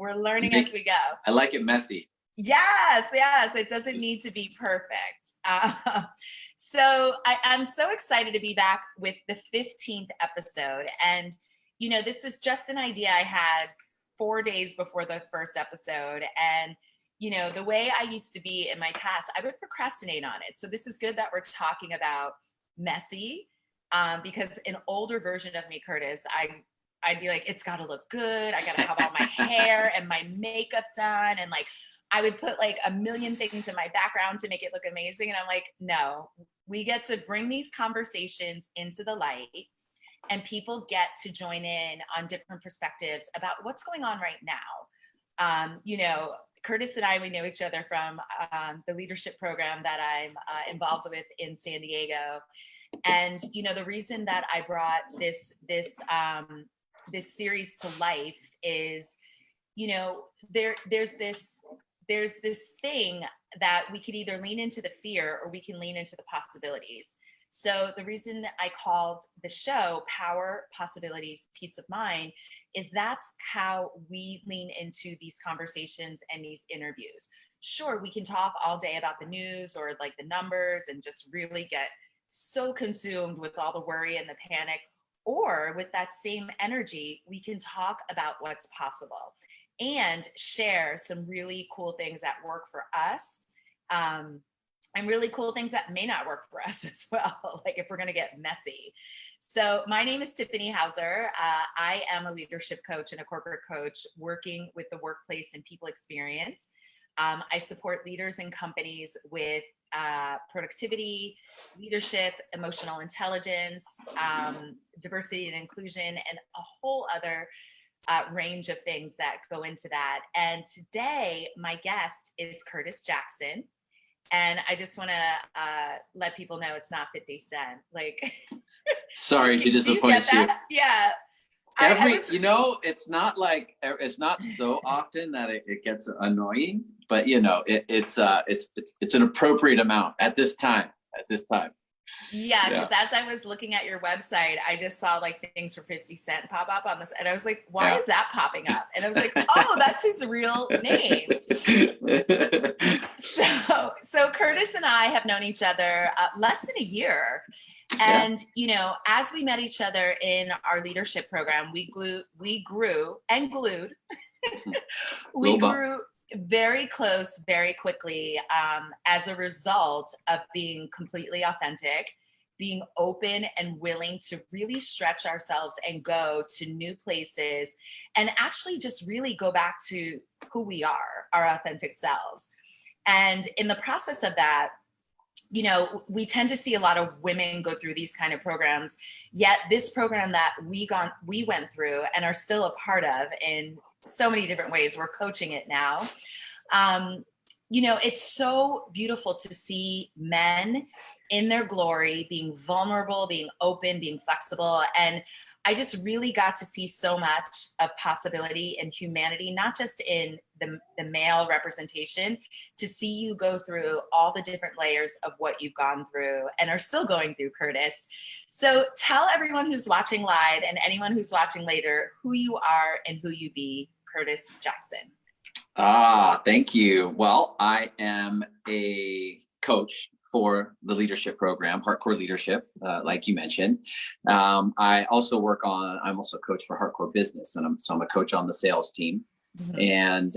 we're learning as we go. I like it messy. Yes, it doesn't need to be perfect. So I'm so excited to be back with the 15th episode. And, this was just an idea I had 4 days before the first episode. And, the way I used to be in my past, I would procrastinate on it. So this is good that we're talking about messy, because an older version of me, Curtis, I'd be like, it's got to look good. I got to have all my hair and my makeup done. And like, I would put like a million things in my background to make it look amazing. And I'm like, no, we get to bring these conversations into the light, and people get to join in on different perspectives about what's going on right now. Curtis and I, we know each other from the leadership program that I'm involved with in San Diego. And, the reason that I brought this series to life is, there's this thing that we could either lean into the fear or we can lean into the possibilities. So the reason I called the show Power, Possibilities, Peace of Mind is that's how we lean into these conversations and these interviews. Sure, we can talk all day about the news or like the numbers and just really get so consumed with all the worry and the panic. Or with that same energy, we can talk about what's possible and share some really cool things that work for us, and really cool things that may not work for us as well, like if we're going to get messy. So my name is Tiffany Hauser. I am a leadership coach and a corporate coach working with the workplace and people experience. I support leaders and companies with productivity, leadership, emotional intelligence, diversity and inclusion, and a whole other range of things that go into that. And today, my guest is Curtis Jackson. And I just want to let people know it's not 50 Cent. Like, sorry to disappoint you. Yeah. It's not so often that it gets annoying, but it's an appropriate amount at this time. Yeah, because as I was looking at your website, I just saw like things for 50 Cent pop up on this, and I was like, why is that popping up? And I was like, oh, that's his real name. So Curtis and I have known each other less than a year. And, as we met each other in our leadership program, we grew and glued. We grew very close, very quickly, as a result of being completely authentic, being open and willing to really stretch ourselves and go to new places and actually just really go back to who we are, our authentic selves. And in the process of that, we tend to see a lot of women go through these kind of programs, yet this program that we went through and are still a part of in so many different ways, we're coaching it now. It's so beautiful to see men in their glory, being vulnerable, being open, being flexible. And I just really got to see so much of possibility and humanity, not just in the male representation, to see you go through all the different layers of what you've gone through and are still going through, Curtis. So tell everyone who's watching live and anyone who's watching later who you are and who you be, Curtis Jackson. Thank you. Well, I am a coach for the leadership program, Hardcore Leadership, like you mentioned. I'm also a coach for Hardcore Business, and I'm a coach on the sales team. Mm-hmm. And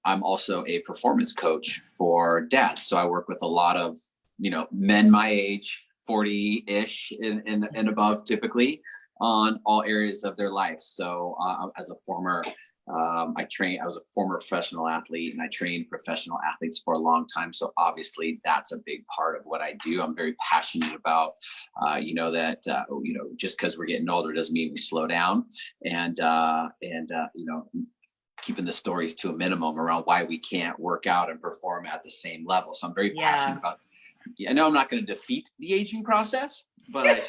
I'm also a performance coach for dads. So I work with a lot of, men my age, 40-ish and above, typically, on all areas of their life. So as a former I was a former professional athlete, and I trained professional athletes for a long time. So obviously that's a big part of what I do. I'm very passionate about, just because we're getting older doesn't mean we slow down, and keeping the stories to a minimum around why we can't work out and perform at the same level. So I'm very passionate about. I know I'm not going to defeat the aging process, but I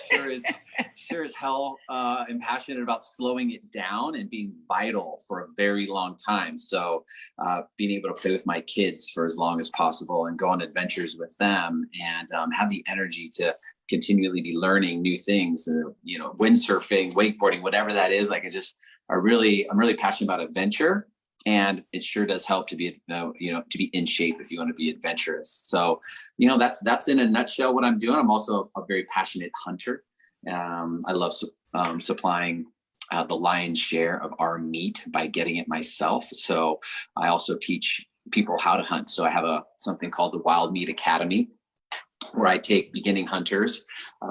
sure as hell am passionate about slowing it down and being vital for a very long time. So being able to play with my kids for as long as possible and go on adventures with them, and have the energy to continually be learning new things, windsurfing, wakeboarding, whatever that is. I'm really passionate about adventure and it sure does help to be, to be in shape if you want to be adventurous. So, that's in a nutshell what I'm doing. I'm also a very passionate hunter. I love supplying the lion's share of our meat by getting it myself. So I also teach people how to hunt. So I have something called the Wild Meat Academy, where I take beginning hunters,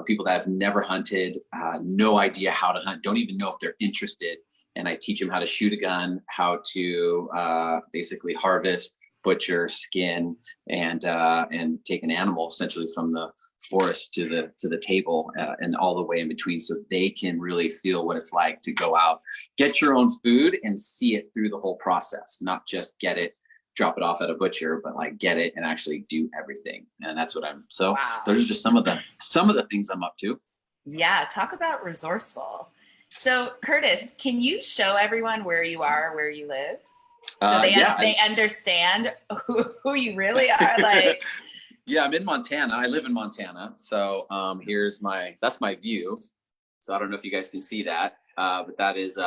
people that have never hunted, no idea how to hunt, don't even know if they're interested. And I teach them how to shoot a gun, how to basically harvest, butcher, skin, and take an animal essentially from the forest to the table, and all the way in between, so they can really feel what it's like to go out, get your own food, and see it through the whole process, not just get it, drop it off at a butcher, but like get it and actually do everything. And that's what Wow. those are just some of the things I'm up to. Yeah, talk about resourceful. So Curtis, can you show everyone where you are, where you live? So they understand who you really are. Like, yeah, I'm in Montana. I live in Montana. So that's my view. So I don't know if you guys can see that, but that is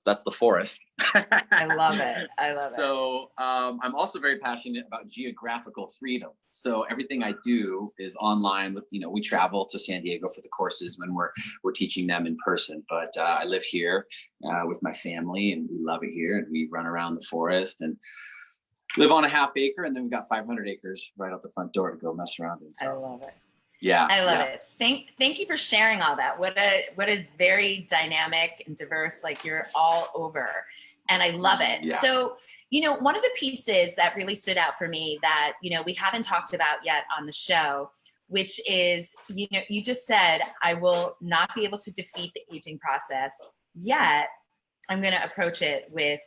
that's the forest. I love it. I love it. So I'm also very passionate about geographical freedom. So everything I do is online. We travel to San Diego for the courses when we're teaching them in person. But I live here with my family, and we love it here. And we run around the forest and live on a half acre, and then we've got 500 acres right out the front door to go mess around in. So. I love it. Yeah, I love it. Thank you for sharing all that. What a very dynamic and diverse, like you're all over, and I love it. Yeah. So, one of the pieces that really stood out for me that, we haven't talked about yet on the show, which is, you just said, I will not be able to defeat the aging process, yet I'm going to approach it with,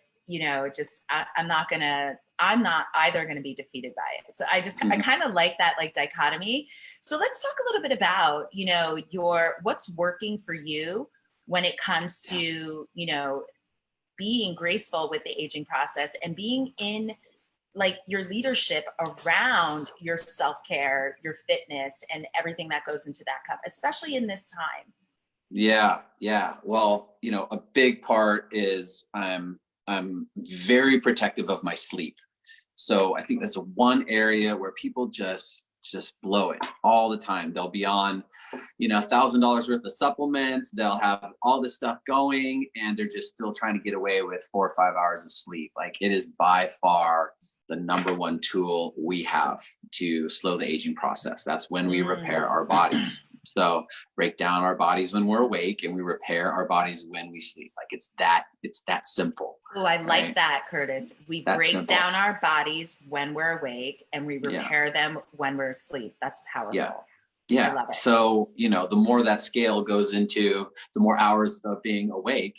I'm not either going to be defeated by it. So I kind of like that, like dichotomy. So let's talk a little bit about, what's working for you when it comes to, being graceful with the aging process and being in like your leadership around your self-care, your fitness, and everything that goes into that cup, especially in this time. Yeah. Well, a big part is I'm very protective of my sleep. So I think that's one area where people just blow it all the time. They'll be on, $1,000 worth of supplements. They'll have all this stuff going, and they're just still trying to get away with 4 or 5 hours of sleep. Like, it is by far the number one tool we have to slow the aging process. That's when we repair our bodies. So break down our bodies when we're awake, and we repair our bodies when we sleep. Like, it's that simple. Oh, I like that, Curtis. We break simple. Down our bodies when we're awake, and we repair them when we're asleep. That's powerful. Yeah. I love it. So, the more that scale goes into, the more hours of being awake.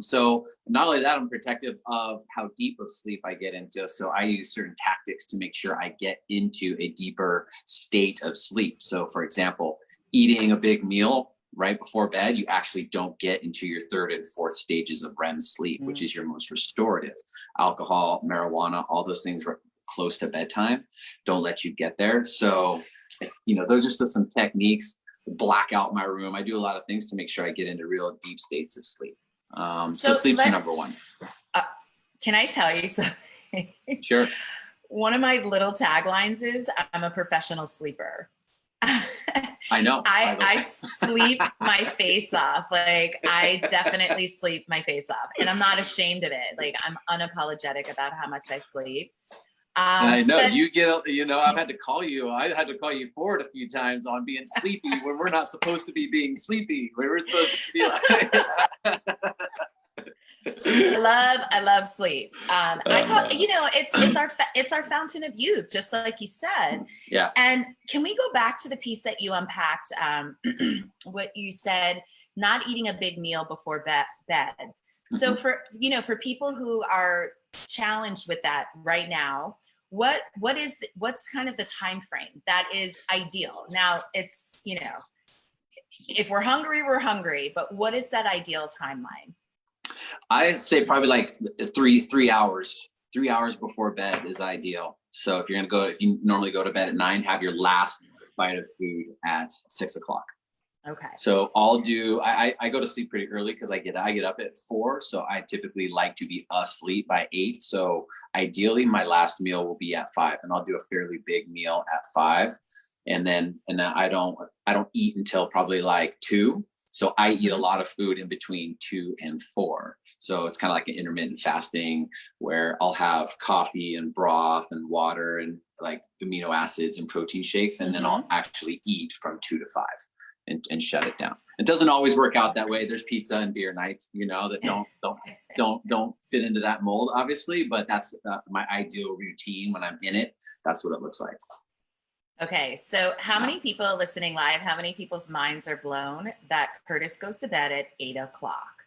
So not only that, I'm protective of how deep of sleep I get into. So I use certain tactics to make sure I get into a deeper state of sleep. So for example, eating a big meal right before bed, you actually don't get into your third and fourth stages of REM sleep, which is your most restorative. Alcohol, marijuana, all those things are close to bedtime don't let you get there. So, those are just some techniques. Black out my room. I do a lot of things to make sure I get into real deep states of sleep. So sleep's number one. Can I tell you something? Sure. One of my little taglines is, I'm a professional sleeper. I know. I sleep my face off. Like, I definitely sleep my face off, and I'm not ashamed of it. Like, I'm unapologetic about how much I sleep. And I know you get, I've had to call you. I had to call you forward a few times on being sleepy when we're not supposed to be being sleepy. We're supposed to be like. I love sleep. I call, it's our fountain of youth, just like you said. Yeah. And can we go back to the piece that you unpacked? What you said, not eating a big meal before bed. So for people who are challenged with that right now, what's kind of the time frame that is ideal? Now, it's, if we're hungry, but what is that ideal timeline? I'd say probably like 3 hours. 3 hours before bed is ideal. So if you normally go to bed at 9, have your last bite of food at 6 o'clock. Okay. So I go to sleep pretty early because I get up at 4. So I typically like to be asleep by 8. So ideally my last meal will be at 5, and I'll do a fairly big meal at 5. And then I don't eat until probably like 2. So I eat a lot of food in between 2 and 4. So it's kind of like an intermittent fasting where I'll have coffee and broth and water and like amino acids and protein shakes. And then I'll actually eat from 2 to 5 and shut it down. It doesn't always work out that way. There's pizza and beer nights, that don't fit into that mold, obviously, but that's my ideal routine when I'm in it. That's what it looks like. Okay, so how many people listening live, how many people's minds are blown that Curtis goes to bed at 8 o'clock,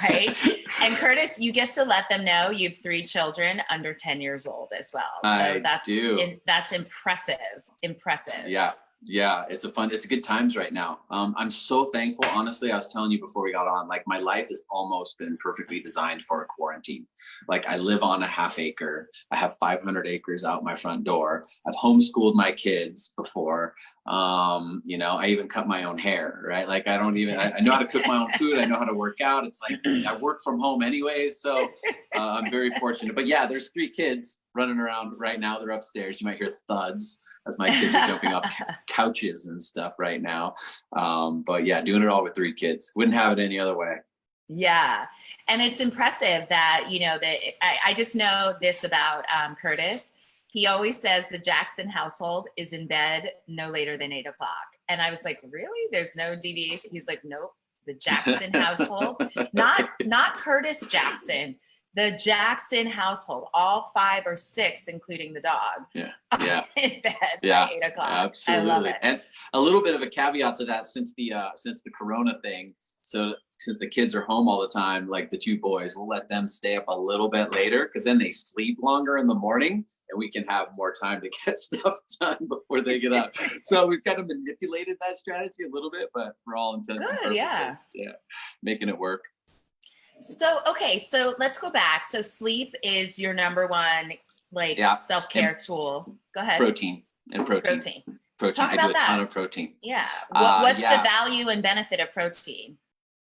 right? And Curtis, you get to let them know you have 3 children under 10 years old as well. So that's impressive. Yeah, it's a good times right now. I'm so thankful. Honestly, I was telling you before we got on, like my life has almost been perfectly designed for a quarantine. Like I live on a half acre. I have 500 acres out my front door. I've homeschooled my kids before. I even cut my own hair, right? Like I know how to cook my own food. I know how to work out. It's like I work from home anyways. So I'm very fortunate. But yeah, there's 3 kids running around right now. They're upstairs. You might hear thuds as my kids are jumping off couches and stuff right now. But yeah, doing it all with 3 kids. Wouldn't have it any other way. Yeah. And it's impressive that, I just know this about Curtis. He always says the Jackson household is in bed no later than 8 o'clock. And I was like, really? There's no deviation? He's like, nope. The Jackson household, not Curtis Jackson, the Jackson household, all 5 or 6, including the dog. Yeah. In bed by 8 o'clock. Absolutely. I love it. And a little bit of a caveat to that, since the Corona thing. So since the kids are home all the time, like the 2 boys, we'll let them stay up a little bit later because then they sleep longer in the morning and we can have more time to get stuff done before they get up. So we've kind of manipulated that strategy a little bit, but for all intents and purposes, making it work. So, okay, so let's go back. So sleep is your number one, self-care tool. Go ahead. Protein. Talk I about do a ton of protein. Yeah. What's the value and benefit of protein?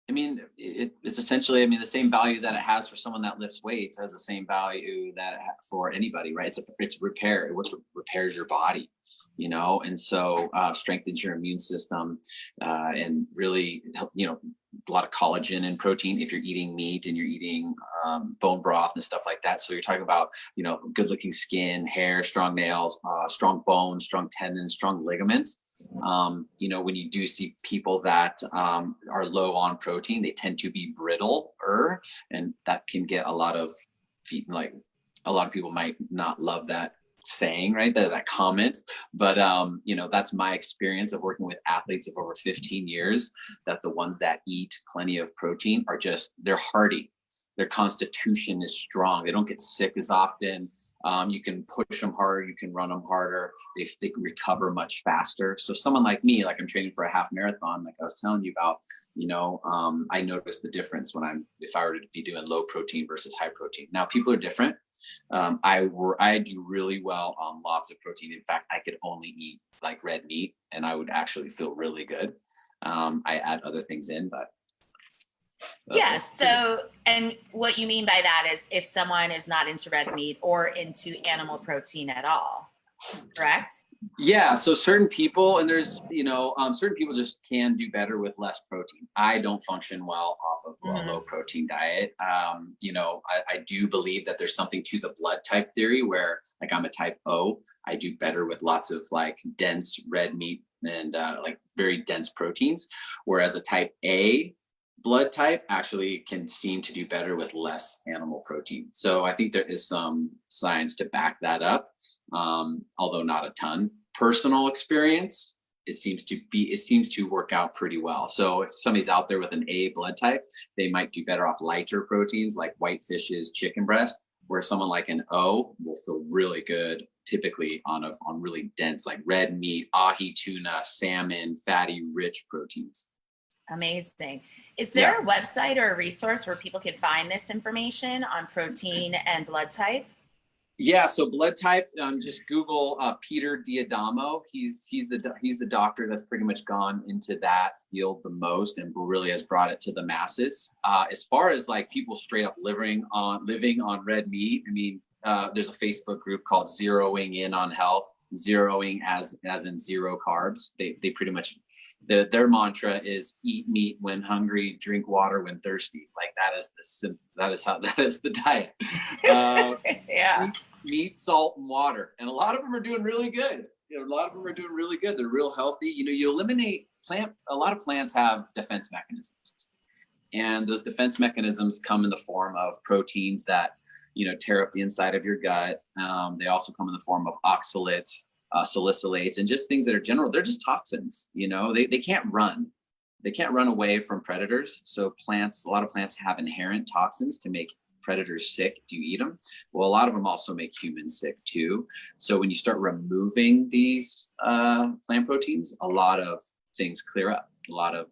I mean, it's essentially, the same value that it has for someone that lifts weights has the same value that it has for anybody, right? It's repair. It repairs your body, and so strengthens your immune system and really help, a lot of collagen and protein if you're eating meat and you're eating bone broth and stuff like that. So you're talking about, good looking skin, hair, strong nails, strong bones, strong tendons, strong ligaments. When you do see people that are low on protein, they tend to be brittler, and that can get a lot of people might not love that saying, right? That comment, but that's my experience of working with athletes of over 15 years, that the ones that eat plenty of protein they're hardy. Their constitution is strong. They don't get sick as often. You can push them harder. You can run them harder. They can recover much faster. So someone like me, like I'm training for a half marathon, like I was telling you about, I notice the difference if I were to be doing low protein versus high protein. Now people are different. I do really well on lots of protein. In fact, I could only eat like red meat and I would actually feel really good. I add other things in, but so, and what you mean by that is if someone is not into red meat or into animal protein at all, correct? Yeah, so certain people, and there's, certain people just can do better with less protein. I don't function well off of a low protein diet. I do believe that there's something to the blood type theory where, like, I'm a type O. I do better with lots of like dense red meat and like very dense proteins, whereas a type A blood type actually can seem to do better with less animal protein. So I think there is some science to back that up, although not a ton. Personal experience, it seems to work out pretty well. So if somebody's out there with an A blood type, they might do better off lighter proteins like white fishes, chicken breast, where someone like an O will feel really good typically on really dense like red meat, ahi tuna, salmon, fatty, rich proteins. Amazing. Is there a website or a resource where people can find this information on protein and blood type? Yeah, so blood type, just Google Peter Diadamo. He's the doctor that's pretty much gone into that field the most and really has brought it to the masses. As far as like people straight up living on red meat, I mean, there's a Facebook group called Zeroing In on Health, zeroing as in zero carbs. They pretty much their mantra is eat meat when hungry, drink water when thirsty. Like that is the diet. Yeah. Meat, salt, and water, and a lot of them are doing really good. You know, a lot of them are doing really good. They're real healthy. You know, you eliminate a lot of plants have defense mechanisms, and those defense mechanisms come in the form of proteins that, you know, tear up the inside of your gut. They also come in the form of oxalates, salicylates, and just things that are general. They're just toxins. You know, they can't run. They can't run away from predators. So a lot of plants have inherent toxins to make predators sick if you eat them. Well, a lot of them also make humans sick too. So when you start removing these plant proteins, a lot of things clear up. A lot of,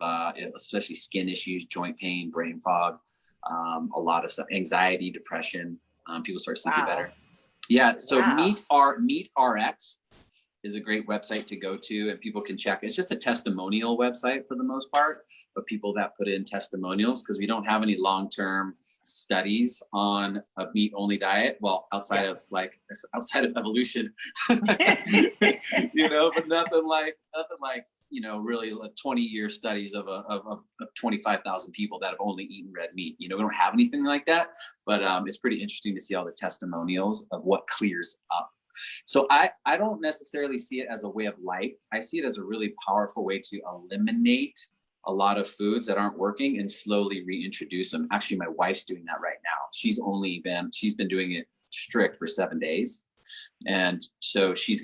especially skin issues, joint pain, brain fog, a lot of stuff, anxiety, depression. People start sleeping better. Yeah. So MeatRx is a great website to go to, and people can check. It's just a testimonial website for the most part of people that put in testimonials, because we don't have any long-term studies on a meat-only diet. Well, outside of evolution, you know, but nothing like, you know, really 20-year studies of 25,000 people that have only eaten red meat. You know, we don't have anything like that, but it's pretty interesting to see all the testimonials of what clears up. So I don't necessarily see it as a way of life. I see it as a really powerful way to eliminate a lot of foods that aren't working and slowly reintroduce them. Actually, my wife's doing that right now. She's been doing it strict for 7 days. And so she's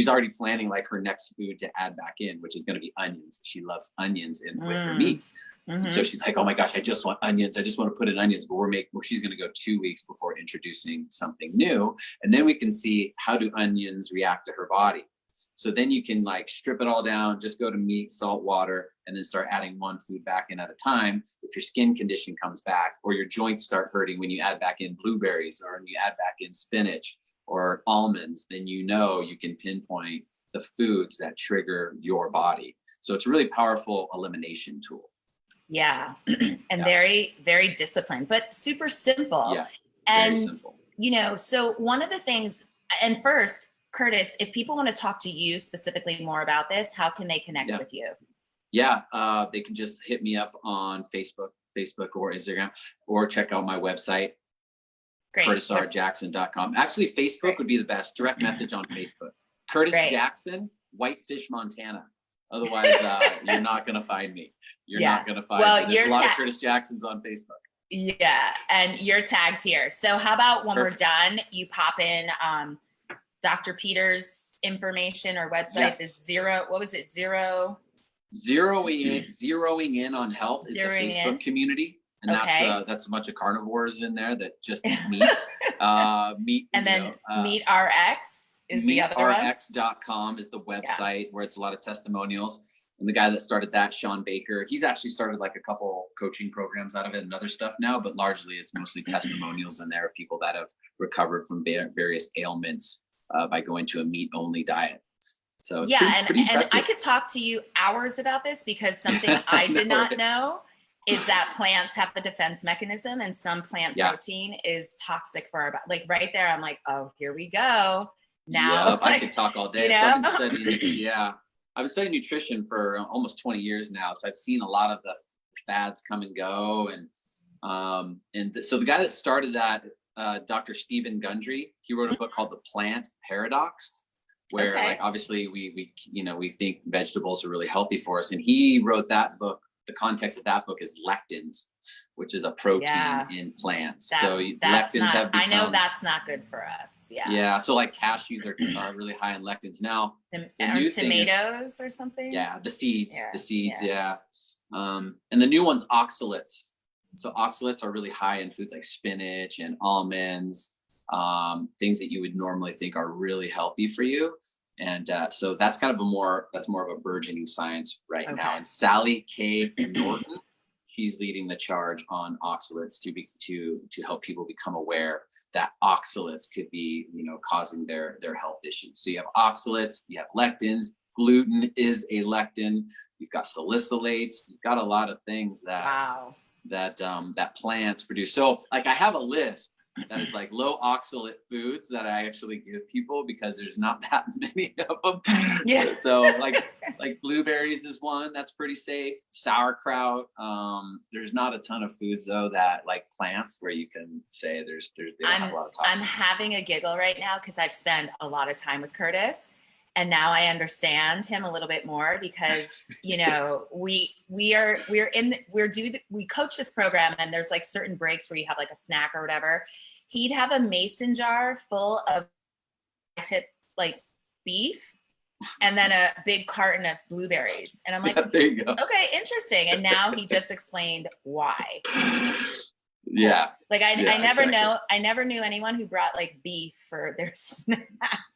already planning like her next food to add back in, which is going to be onions. She loves onions with her meat. Mm-hmm. So she's like, oh my gosh, I just want onions. I just want to put in onions, but she's going to go 2 weeks before introducing something new. And then we can see, how do onions react to her body? So then you can like strip it all down, just go to meat, salt, water, and then start adding one food back in at a time. If your skin condition comes back, or your joints start hurting when you add back in blueberries, or when you add back in spinach or almonds, then you know you can pinpoint the foods that trigger your body. So it's a really powerful elimination tool. Yeah. And very, very disciplined, but super simple. Yeah. And, very simple. You know, so one of the things, and first, Curtis, if people want to talk to you specifically more about this, how can they connect with you? Yeah. They can just hit me up on Facebook or Instagram, or check out my website. Great. CurtisRJackson.com. Actually, Facebook would be the best. Direct message on Facebook. Curtis Jackson, Whitefish, Montana. Otherwise, you're not going to find me. You're not going to find me. There's a lot of Curtis Jacksons on Facebook. Yeah, and you're tagged here. So how about when we're done, you pop in Dr. Peter's information or website is Zeroing In on Health is the Facebook community. And that's a bunch of carnivores in there that just eat meat. And then MeatRx is the other one. MeatRx.com is the website where it's a lot of testimonials. And the guy that started that, Sean Baker, he's actually started like a couple coaching programs out of it and other stuff now, but largely it's mostly testimonials in there of people that have recovered from various ailments by going to a meat-only diet. So and I could talk to you hours about this, because something I did not know is that plants have a defense mechanism, and some plant protein is toxic for our body. Like right there, I'm like, oh, here we go. Now I could talk all day. You know? So I've been studying nutrition for almost 20 years now. So I've seen a lot of the fads come and go. So the guy that started that, Dr. Stephen Gundry, he wrote a book called The Plant Paradox, where like obviously we think vegetables are really healthy for us. And he wrote that book. The context of that book is lectins, which is a protein in plants. Lectins have become, I know that's not good for us. Yeah. So like cashews are really high in lectins now. The new tomatoes or something. Yeah, the seeds. And the new one's oxalates. So oxalates are really high in foods like spinach and almonds, things that you would normally think are really healthy for you. And so that's more of a burgeoning science right now. And Sally K. Norton, he's leading the charge on oxalates to help people become aware that oxalates could be, causing their health issues. So you have oxalates, you have lectins. Gluten is a lectin. You've got salicylates. You've got a lot of things that plants produce. So like I have a list that is like low oxalate foods that I actually give people because there's not that many of them. Yeah. So like blueberries is one that's pretty safe. Sauerkraut. There's not a ton of foods though that like plants where you can say they don't have a lot of toxins. I'm having a giggle right now because I've spent a lot of time with Curtis. And now I understand him a little bit more because, we coach this program and there's like certain breaks where you have like a snack or whatever. He'd have a mason jar full of like beef and then a big carton of blueberries. And I'm like, there you go. Okay, interesting. And now he just explained why. Yeah. Like I never knew anyone who brought like beef for their snack.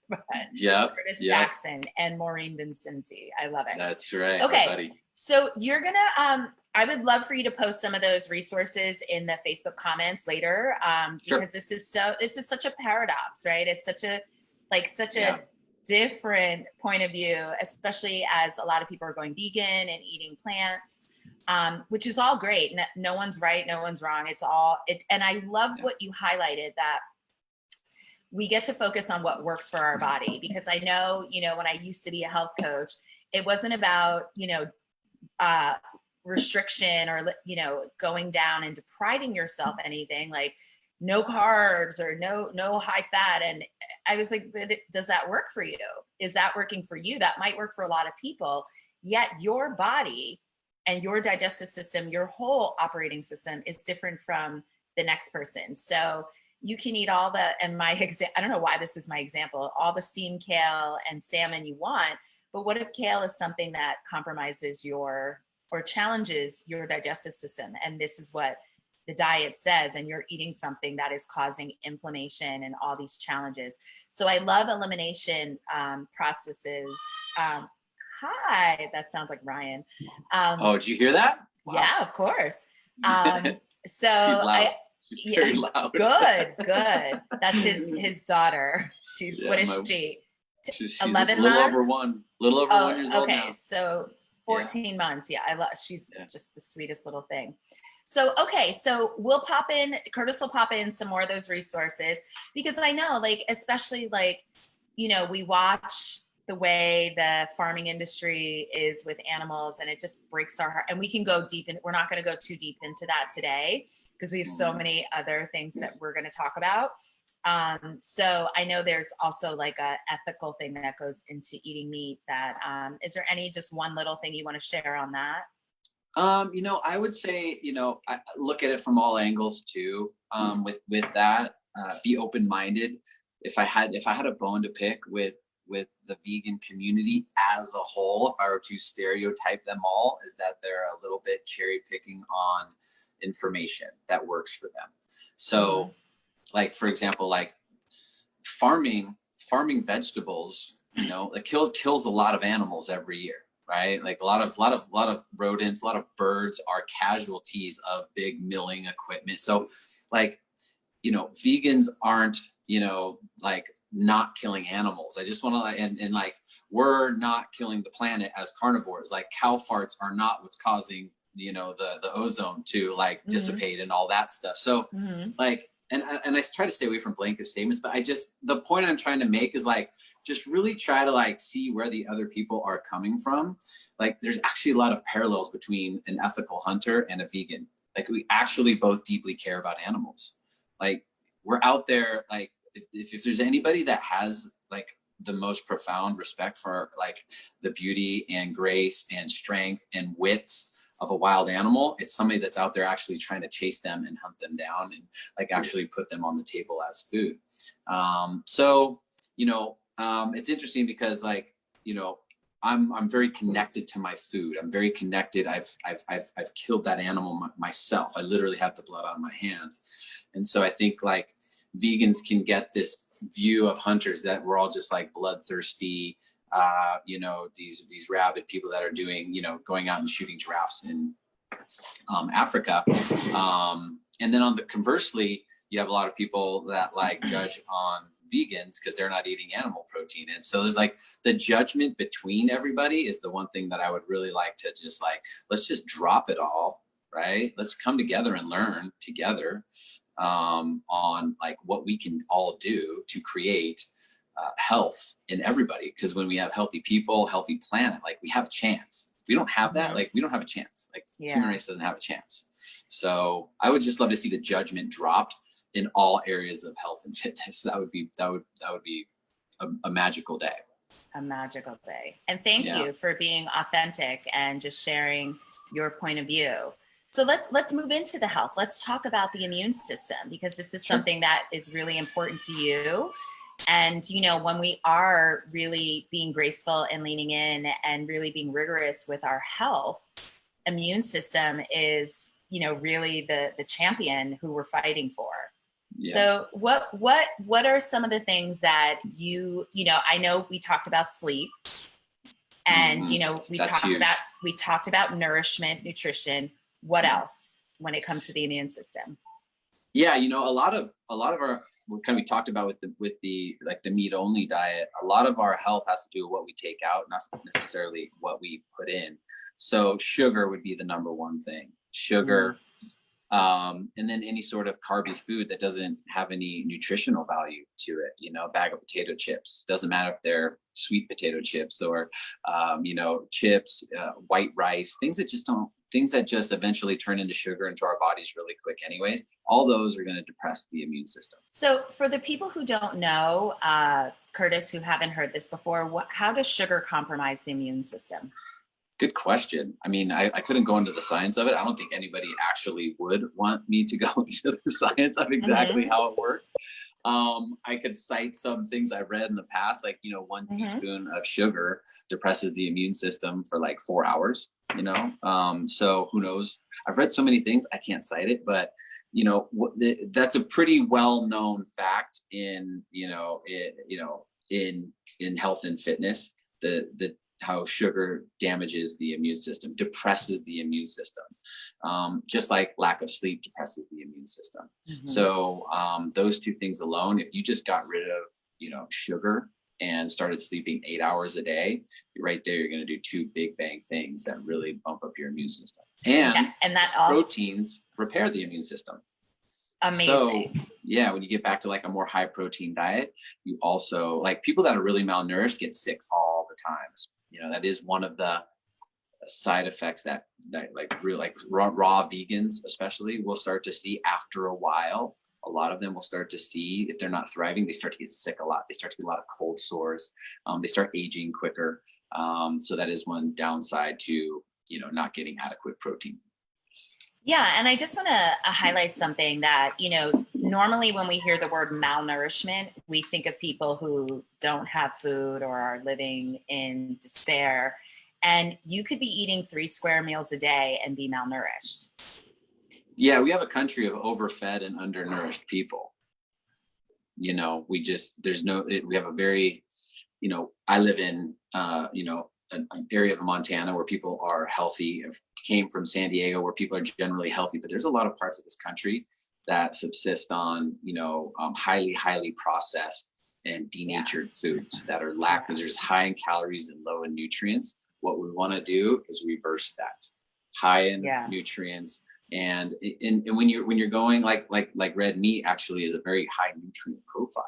But Curtis Jackson and Maureen Vincenti. I love it. That's right. Okay. Buddy. So you're gonna, I would love for you to post some of those resources in the Facebook comments later. Because this is such a paradox, right? It's such a different point of view, especially as a lot of people are going vegan and eating plants. Which is all great. No one's right, no one's wrong. And I love what you highlighted, that we get to focus on what works for our body. Because I know, when I used to be a health coach, it wasn't about, restriction or, going down and depriving yourself anything, like no carbs or no high fat. And I was like, but does that work for you? Is that working for you? That might work for a lot of people, yet your body and your digestive system, your whole operating system is different from the next person. So you can eat all the, and I don't know why this is my example, all the steamed kale and salmon you want, but what if kale is something that compromises or challenges your digestive system? And this is what the diet says, and you're eating something that is causing inflammation and all these challenges. So I love elimination processes. Hi, that sounds like Ryan. Did you hear that? Wow. Yeah, of course. So she's loud. She's very loud. Good. That's his daughter. What is she? She's 11 a little months? over 1 years old now. Okay, so 14 months. Yeah, she's just the sweetest little thing. So, okay, so Curtis will pop in some more of those resources, because I know, like, especially like, we watch the way the farming industry is with animals, and it just breaks our heart. And we can go deep we're not going to go too deep into that today because we have so many other things that we're going to talk about. So I know there's also like a ethical thing that goes into eating meat. That is there just one little thing you want to share on that? I would say, I look at it from all angles too. With that, be open-minded. If I had a bone to pick with the vegan community as a whole, if I were to stereotype them all, is that they're a little bit cherry picking on information that works for them. So like, for example, like farming vegetables, it kills a lot of animals every year, right? Like a lot of rodents, a lot of birds are casualties of big milling equipment. So like, vegans aren't, like not killing animals. I just want to, and like, we're not killing the planet as carnivores. Like cow farts are not what's causing, the ozone to like dissipate and all that stuff. So like, and I try to stay away from blanket statements, but the point I'm trying to make is like, just really try to like see where the other people are coming from. Like there's actually a lot of parallels between an ethical hunter and a vegan. Like we actually both deeply care about animals. Like we're out there, like if there's anybody that has like the most profound respect for like the beauty and grace and strength and wits of a wild animal, it's somebody that's out there actually trying to chase them and hunt them down and like actually put them on the table as food. It's interesting because like, I'm very connected to my food. I'm very connected. I've killed that animal myself. I literally have the blood on my hands. And so I think like vegans can get this view of hunters that we're all just like bloodthirsty, these rabid people that are doing, going out and shooting giraffes in Africa. And then on the conversely, you have a lot of people that like judge on vegans because they're not eating animal protein. And so there's like the judgment between everybody is the one thing that I would really like to just like, let's just drop it all, right? Let's come together and learn together on like what we can all do to create health in everybody. Because when we have healthy people, healthy planet, like we have a chance. If we don't have that, like we don't have a chance. Like the human race doesn't have a chance. So I would just love to see the judgment dropped in all areas of health and fitness. That would be a magical day. A magical day. And thank you for being authentic and just sharing your point of view. So let's move into the health. Let's talk about the immune system, because this is something that is really important to you. And, you know, when we are really being graceful and leaning in and really being rigorous with our health, immune system is, you know, really the champion who we're fighting for. Yeah. So what are some of the things that you know, I know we talked about sleep and, you know, we talked about nourishment, nutrition. What else when it comes to the immune system? Yeah. You know, a lot of our, we talked about with the like the meat only diet, a lot of our health has to do with what we take out, not necessarily what we put in. So sugar would be the number one thing. Sugar. And then any sort of carby food that doesn't have any nutritional value to it, you know, a bag of potato chips, doesn't matter if they're sweet potato chips or, you know, chips, white rice, things that just eventually turn into sugar into our bodies really quick anyways. All those are going to depress the immune system. So for the people who don't know, Curtis, who haven't heard this before, how does sugar compromise the immune system? Good question. I mean, I couldn't go into the science of it. I don't think anybody actually would want me to go into the science of exactly how it works. I could cite some things I read in the past, like, you know, 1 teaspoon of sugar depresses the immune system for like 4 hours, you know? So who knows? I've read so many things, I can't cite it, but you know, that's a pretty well-known fact in, in health and fitness, how sugar damages the immune system, depresses the immune system, just like lack of sleep depresses the immune system. So those two things alone, if you just got rid of, you know, sugar and started sleeping 8 hours a day, right there, you're going to do two big bang things that really bump up your immune system. And that proteins repair the immune system. Amazing. So yeah, when you get back to like a more high protein diet, you also, like people that are really malnourished get sick all the times. You know, that is one of the side effects that like real, like raw vegans especially will start to see after a while. A lot of them will start to see, if they're not thriving, they start to get sick a lot. They start to get a lot of cold sores. They start aging quicker. So that is one downside to, you know, not getting adequate protein. Yeah. And I just want to highlight something that, you know, normally when we hear the word malnourishment, we think of people who don't have food or are living in despair. And you could be eating 3 square meals a day and be malnourished. Yeah, we have a country of overfed and undernourished people. You know, we have a very, you know, I live in, you know, an area of Montana where people are healthy. I came from San Diego where people are generally healthy, but there's a lot of parts of this country that subsist on, you know, highly processed and denatured foods that are lactose, high in calories and low in nutrients. What we want to do is reverse that. High in nutrients. And when you're going like red meat actually is a very high nutrient profile.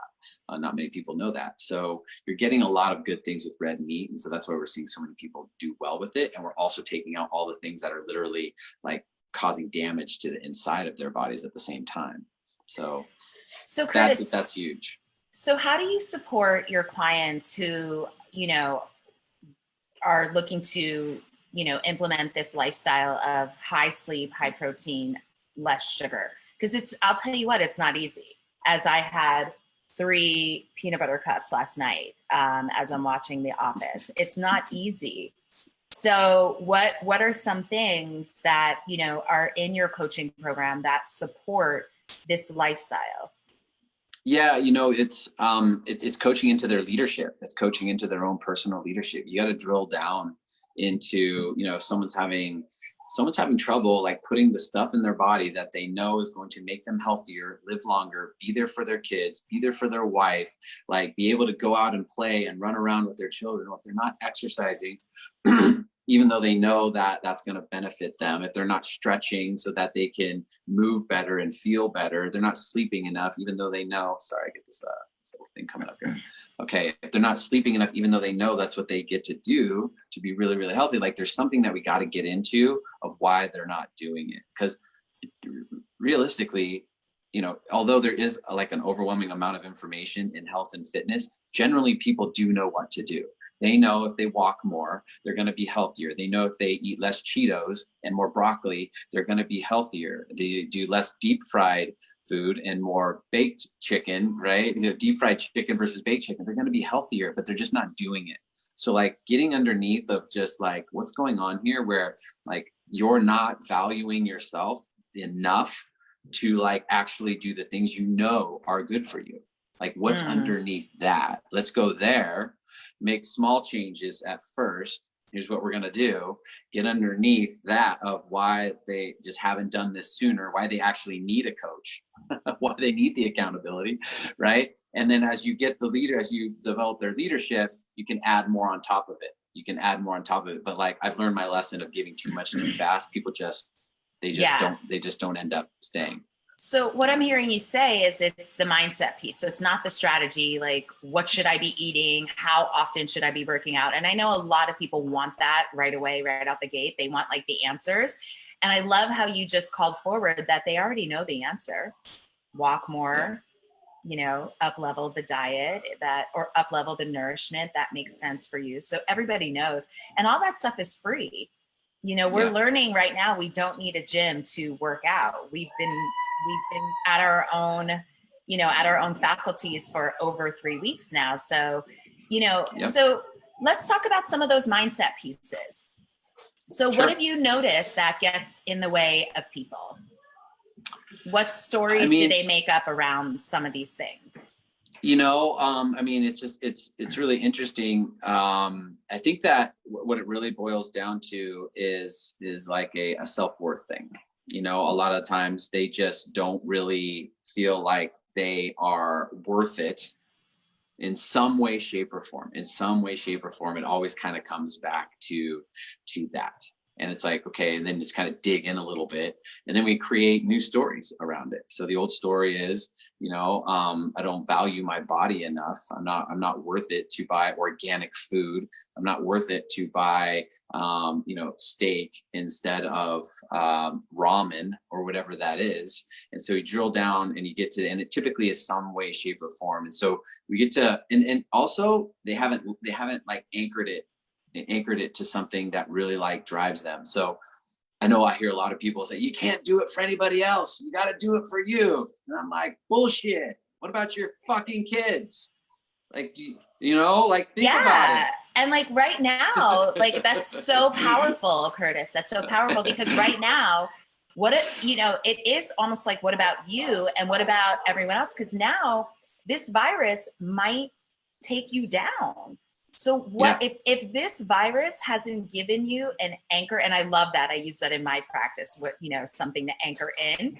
Not many people know that. So you're getting a lot of good things with red meat. And so that's why we're seeing so many people do well with it. And we're also taking out all the things that are literally like causing damage to the inside of their bodies at the same time. So Curtis, that's huge. So how do you support your clients who, you know, are looking to, you know, implement this lifestyle of high sleep, high protein, less sugar? Because I'll tell you what, it's not easy. As I had 3 peanut butter cups last night, as I'm watching The Office, it's not easy. So what are some things that, you know, are in your coaching program that support this lifestyle? Yeah, you know, it's coaching into their leadership. It's coaching into their own personal leadership. You got to drill down into, you know, if someone's having someone's having trouble like putting the stuff in their body that they know is going to make them healthier, live longer, be there for their kids, be there for their wife, like be able to go out and play and run around with their children, or if they're not exercising, even though they know that that's going to benefit them, if they're not stretching so that they can move better and feel better, they're not sleeping enough, even though they know, sorry, I get this little thing coming up here. Okay, if they're not sleeping enough, even though they know that's what they get to do to be really, really healthy, like there's something that we got to get into of why they're not doing it. Because realistically, you know, although there is like an overwhelming amount of information in health and fitness, generally people do know what to do. They know if they walk more, they're going to be healthier. They know if they eat less Cheetos and more broccoli, they're going to be healthier. They do less deep fried food and more baked chicken, right? You know, deep fried chicken versus baked chicken, they're going to be healthier, but they're just not doing it. So like getting underneath of just like what's going on here, where like you're not valuing yourself enough to like actually do the things you know are good for you. Like what's underneath that? Let's go there, make small changes at first. Here's what we're going to do. Get underneath that of why they just haven't done this sooner, why they actually need a coach, why they need the accountability, right? And then as you get the leader, as you develop their leadership, you can add more on top of it. You can add more on top of it. But like I've learned my lesson of giving too much too fast. People just, they just don't end up staying. So what I'm hearing you say is it's the mindset piece. So it's not the strategy, like what should I be eating? How often should I be working out? And I know a lot of people want that right away, right out the gate. They want like the answers. And I love how you just called forward that they already know the answer. Walk more, you know, up level the diet or up level the nourishment that makes sense for you. So everybody knows. And all that stuff is free. You know, we're learning right now, we don't need a gym to work out. We've been at our own, you know, at our own faculties for over 3 weeks now. So, you know, so let's talk about some of those mindset pieces. So what have you noticed that gets in the way of people? What stories do they make up around some of these things? You know, I mean, it's just, it's really interesting. I think that what it really boils down to is like a self-worth thing. You know, a lot of times they just don't really feel like they are worth it in some way, shape, or form. In some way, shape, or form, it always kind of comes back to that. And it's like, okay, and then just kind of dig in a little bit. And then we create new stories around it. So the old story is, you know, I don't value my body enough. I'm not worth it to buy organic food. I'm not worth it to buy, you know, steak instead of ramen or whatever that is. And so you drill down and you get to, and it typically is some way, shape, or form. And so we get to, and also they haven't like anchored it to something that really like drives them. So I know I hear a lot of people say, you can't do it for anybody else. You got to do it for you. And I'm like, bullshit. What about your fucking kids? Like, you know, like think about it. And like right now, like that's so powerful, Curtis. That's so powerful because right now, you know, it is almost like, what about you and what about everyone else? Because now this virus might take you down. So what if this virus hasn't given you an anchor, and I love that, I use that in my practice, what, you know, something to anchor in.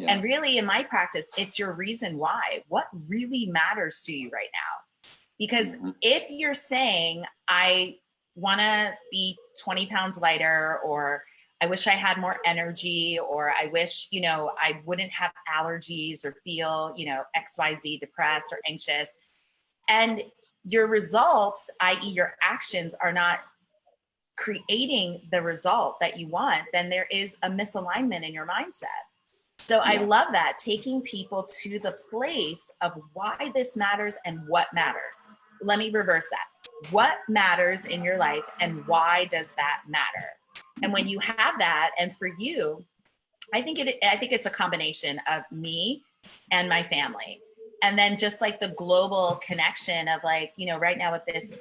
And really in my practice, it's your reason why, what really matters to you right now. Because if you're saying, I want to be 20 pounds lighter, or I wish I had more energy, or I wish, you know, I wouldn't have allergies or feel, you know, XYZ depressed or anxious, and your results, i.e. your actions, are not creating the result that you want, then there is a misalignment in your mindset. So I love that, taking people to the place of why this matters and what matters. Let me reverse that. What matters in your life and why does that matter? And when you have that, and for you, I think it's a combination of me and my family. And then just like the global connection of like, you know, right now with this,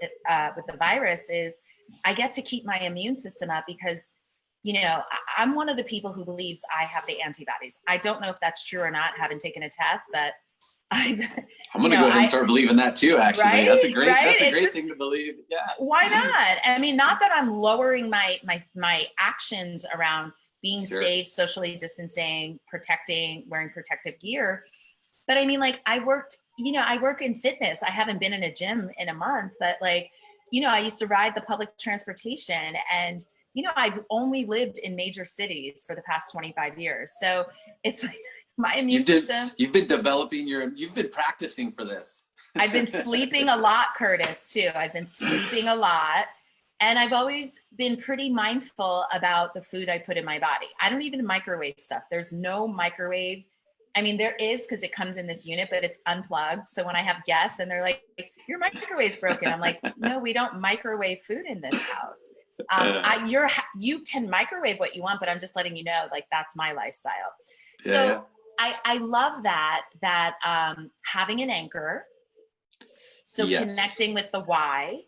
with the virus, is I get to keep my immune system up because, you know, I'm one of the people who believes I have the antibodies. I don't know if that's true or not, haven't taken a test, but I've, I'm going to go ahead and start believing that too, actually. right, That's a great, right. that's a It's great just, thing to believe. Yeah. why not? I mean, not that I'm lowering my actions around being Sure. safe, socially distancing, protecting, wearing protective gear. But I mean, like I work in fitness. I haven't been in a gym in a month, but like, I used to ride the public transportation, and, I've only lived in major cities for the past 25 years. So it's like my immune system. You've been you've been practicing for this. I've been sleeping a lot, Curtis, too. I've been sleeping a lot. And I've always been pretty mindful about the food I put in my body. I don't even microwave stuff. There's no microwave. I mean, there is, because it comes in this unit, but it's unplugged. So when I have guests and they're like, your microwave's broken, I'm like, no, we don't microwave food in this house. You can microwave what you want, but I'm just letting you know, like, that's my lifestyle. So I love that having an anchor. So connecting with the why.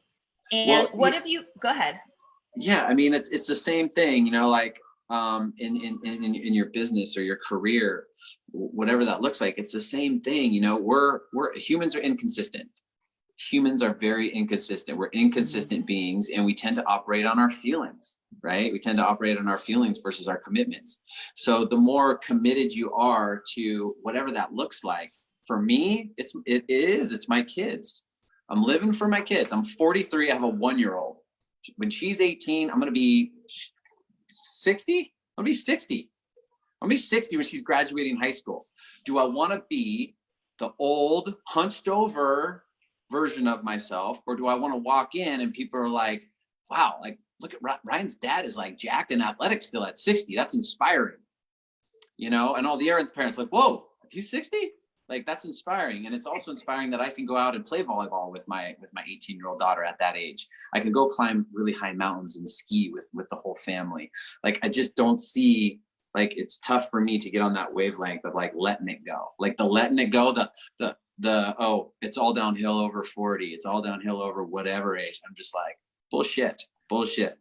And what have you, go ahead. Yeah, I mean, it's the same thing, like in your business or your career, whatever that looks like, it's the same thing. We're humans are inconsistent. Humans are very inconsistent. We're inconsistent beings, and we tend to operate on our feelings, right? We tend to operate on our feelings versus our commitments. So the more committed you are to whatever that looks like, for me, it's my kids. I'm living for my kids. I'm 43. I have a 1-year-old. When she's 18, I'm going to be 60. I'm going to be 60. I'm going to be 60 when she's graduating high school. Do I want to be the old, hunched over version of myself, or do I want to walk in and people are like, wow, like, look at Ryan's dad is like jacked and athletic still at 60. That's inspiring, and all the other parents like, whoa, he's 60? Like, that's inspiring. And it's also inspiring that I can go out and play volleyball with my 18-year-old daughter at that age. I can go climb really high mountains and ski with the whole family. Like, I just don't see, like, it's tough for me to get on that wavelength of like letting it go. Like the letting it go, oh, it's all downhill over 40. It's all downhill over whatever age. I'm just like, bullshit.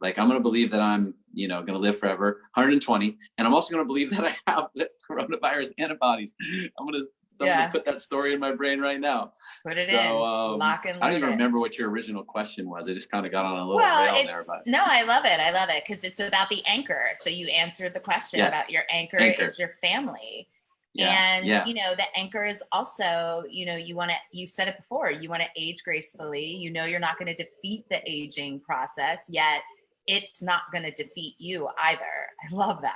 Like, I'm going to believe that I'm, going to live forever, 120. And I'm also going to believe that I have the coronavirus antibodies. I'm going to put that story in my brain right now. Put it in. Lock and load. I don't even remember what your original question was. I just kind of got on a little rail there. But no, I love it because it's about the anchor. So you answered the question about your anchor is your family. And, the anchor is also, you said it before, you want to age gracefully. You're not going to defeat the aging process, yet it's not going to defeat you either. I love that.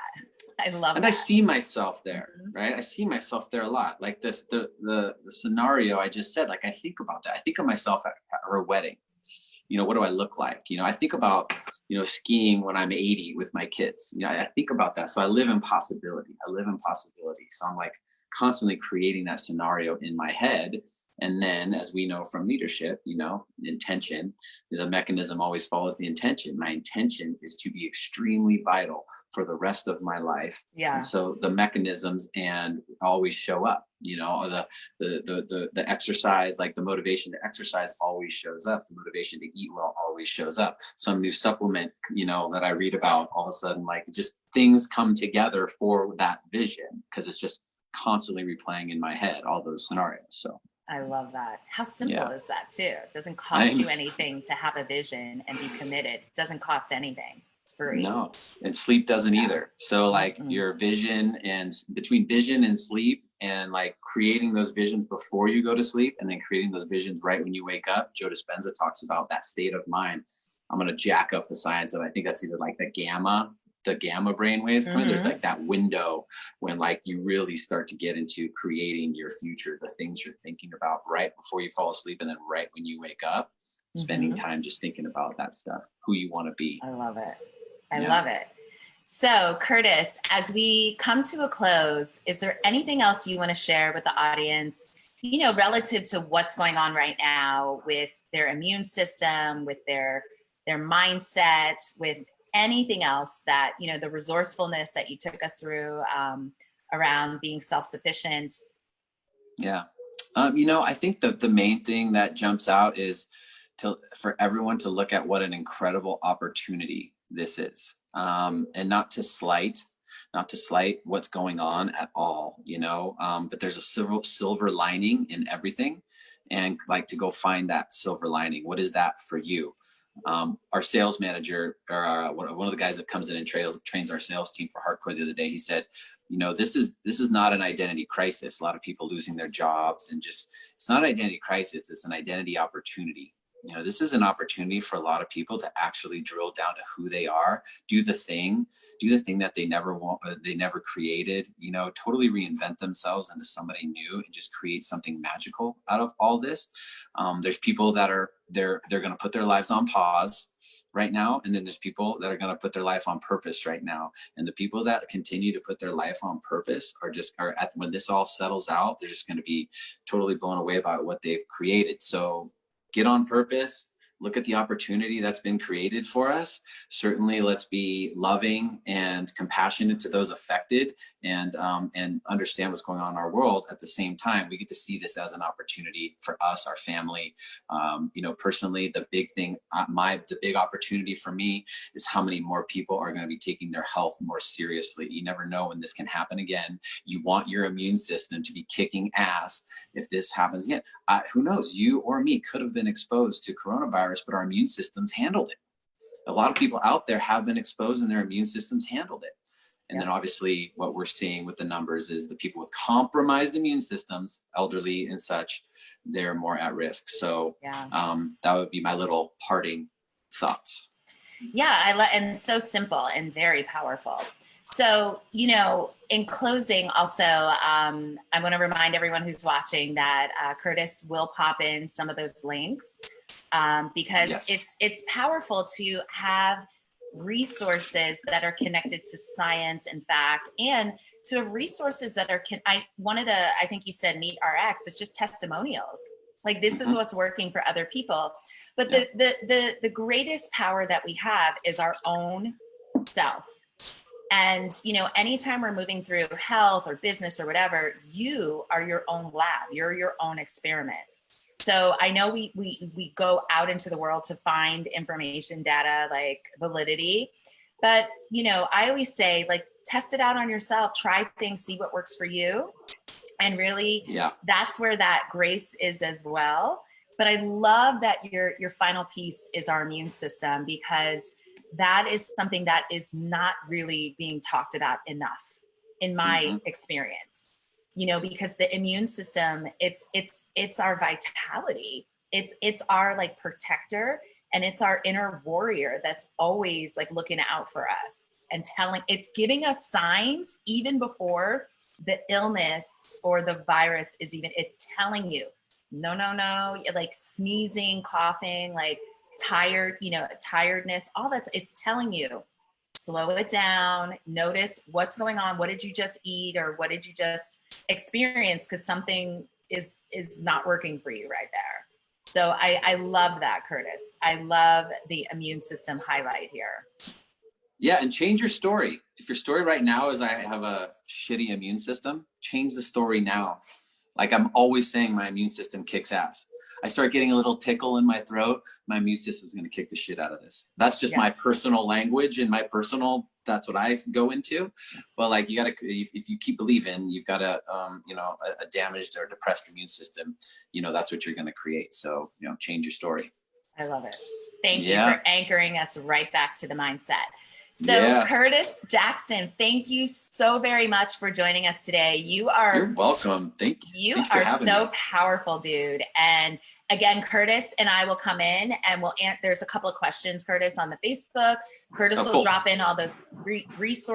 And I see myself there, right? I see myself there a lot. Like this, the scenario I just said, like, I think about that. I think of myself at her wedding. What do I look like? I think about, skiing when I'm 80 with my kids. I think about that. So I live in possibility. So I'm like constantly creating that scenario in my head. And then, as we know from leadership, intention, the mechanism always follows the intention. My intention is to be extremely vital for the rest of my life. Yeah. And so the mechanisms and always show up, the exercise, like the motivation to exercise always shows up. The motivation to eat well always shows up. Some new supplement, that I read about, all of a sudden, like, just things come together for that vision, because it's just constantly replaying in my head, all those scenarios. So I love that. How simple is that too? It doesn't cost you anything to have a vision and be committed. It doesn't cost anything. It's free. No, and sleep doesn't either. So like your vision, and between vision and sleep, and like creating those visions before you go to sleep, and then creating those visions right when you wake up. Joe Dispenza talks about that state of mind. I'm going to jack up the science of, I think that's either like the gamma brain waves coming. There's like that window when like you really start to get into creating your future, the things you're thinking about right before you fall asleep, and then right when you wake up, spending time just thinking about that stuff, who you want to be. I love it. I love it. So Curtis, as we come to a close, is there anything else you want to share with the audience, relative to what's going on right now with their immune system, with their mindset, with anything else that, the resourcefulness that you took us through around being self-sufficient? Yeah. I think that the main thing that jumps out is for everyone to look at what an incredible opportunity this is, and not to slight not to slight what's going on at all, but there's a silver lining in everything, and like to go find that silver lining. What is that for you? Our sales manager, or one of the guys that comes in and trains our sales team for Hardcore the other day, he said, this is not an identity crisis. A lot of people losing their jobs, and it's not an identity crisis. It's an identity opportunity. This is an opportunity for a lot of people to actually drill down to who they are, do the thing that they never created, totally reinvent themselves into somebody new and just create something magical out of all this. There's people that they're going to put their lives on pause right now. And then there's people that are going to put their life on purpose right now. And the people that continue to put their life on purpose when this all settles out, they're just going to be totally blown away by what they've created. So get on purpose, look at the opportunity that's been created for us. Certainly, let's be loving and compassionate to those affected, and understand what's going on in our world. At the same time, we get to see this as an opportunity for us, our family. Personally, the big thing, the big opportunity for me is how many more people are going to be taking their health more seriously. You never know when this can happen again. You want your immune system to be kicking ass if this happens again. Who knows? You or me could have been exposed to coronavirus, but our immune systems handled it. A lot of people out there have been exposed and their immune systems handled it. And then obviously what we're seeing with the numbers is the people with compromised immune systems, elderly and such, they're more at risk. So that would be my little parting thoughts. Yeah, and so simple and very powerful. So, in closing, also, I want to remind everyone who's watching that Curtis will pop in some of those links because it's powerful to have resources that are connected to science and fact, and to have resources that are, I think you said Meet RX, it's just testimonials. Like, this is what's working for other people. But the greatest power that we have is our own self. And, anytime we're moving through health or business or whatever, you are your own lab, you're your own experiment. So I know we go out into the world to find information, data, like validity. But, I always say, like, test it out on yourself, try things, see what works for you. And really, that's where that grace is as well. But I love that your final piece is our immune system, because that is something that is not really being talked about enough in my experience, because the immune system, it's our vitality. It's our like protector, and it's our inner warrior that's always like looking out for us and it's giving us signs even before the illness or the virus is even, it's telling you, no, like sneezing, coughing, like tiredness, all that's, it's telling you, slow it down, notice what's going on. What did you just eat, or what did you just experience? Because something is not working for you right there. So I love that, Curtis. I love the immune system highlight here. Yeah, and change your story. If your story right now is I have a shitty immune system, change the story now. Like, I'm always saying my immune system kicks ass. I start getting a little tickle in my throat, my immune system's going to kick the shit out of this. That's just my personal language and that's what I go into. But like, you got to, if you keep believing, you've got a damaged or depressed immune system, that's what you're going to create. So, change your story. I love it. Thank you for anchoring us right back to the mindset. So Curtis Jackson, thank you so very much for joining us today. You're welcome. Thank you. You are so powerful, dude. And again, Curtis and I will come in and there's a couple of questions, Curtis, on the Facebook. Curtis will drop in all those resources